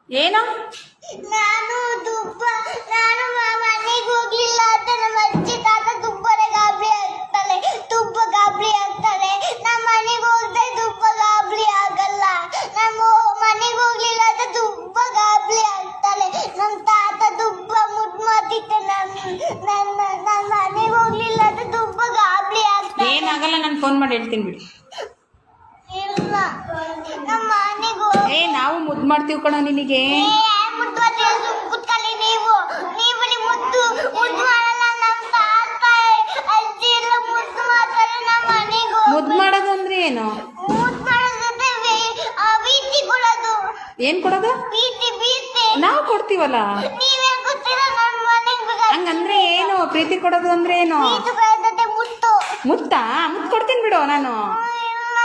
ಏನು? ನಾನು ಮನೆಗೆ ಹೋಗ್ಲಿಲ್ಲ ಅಂತ ನಮ್ಮ ಅಜ್ಜಿ ತಾತ ತುಂಬಾನೇ ಗಾಬರಿ ಆಗ್ತಾಳೆ. ತುಂಬಾ ಗಾಬರಿ ಆಗ್ತಾಳೆ. ನಮ್ಮ ಮನೆಗೆ ಹೋಗದೆ ತುಂಬಾ ಗಾಬರಿ ಆಗಲ್ಲ. ನಮ್ಮ ಮನೆಗೆ ಹೋಗ್ಲಿಲ್ಲ ಅಂತ ತುಂಬಾ ಗಾಬರಿ ಆಗ್ತಾಳೆ. ನಮ್ಮ ತಾತ ತುಂಬಾ ಮುದ್ದು ಮಾಡ್ತಿದ್ದೆ. ನನ್ನ ಮನೆಗೆ ಹೋಗ್ಲಿಲ್ಲ ಅಂತ ತುಂಬಾ ಗಾಬರಿ ಆಗ್ತಾಳೆ. ಏನಾಗಲ್ಲ, ನಾನು ಫೋನ್ ಮಾಡಿ ಹೇಳ್ತೀನಿ ಬಿಡಿ. ಇಲ್ಲ, ನಮ್ಮ ಮನೆಗೆ ನಾವು ಮುದ್ದು ಮಾಡ್ತೀವಿ ಕಣೋ ನಿನಗೆ. ಕುತ್ಕೊಳ್ಳಿ. ನೀವು ಮುದ್ದು ಮಾಡಲ್ಲ. ನಮ್ಮ ತಾತ ಅಜ್ಜಿ ಎಲ್ಲ ಮುದ್ದು ಮಾಡ್ತಾರೆ. ನಮ್ಮ ಮನೆಗೂ ಮುದ್ದು ಮಾಡೋದು ಅಂದ್ರೆ ಏನು? ಮುದ್ದು ಮಾಡೋದಂದ್ರೆ ಬೀತಿ ಕೊಡೋದು. ಏನ್ ಕೊಡೋದು? ಬೀತಿ. ನಾವು ಕೊಡ್ತೀವಲ್ಲ. ನೀವೇ ಗೊತ್ತಿಲ್ಲ. ನಮ್ಮ ಮನೆಗೆ ಹಂಗಂದ್ರೆ ಏನು? ಪ್ರೀತಿ ಕೊಡೋದು ಅಂದ್ರೆ ಏನು? ಮುತ್ತು. ಮುತ್ತಾ? ಮುತ್ತು ಕೊಡ್ತೀನಿ ಬಿಡು ನಾನು. ಇಲ್ಲ,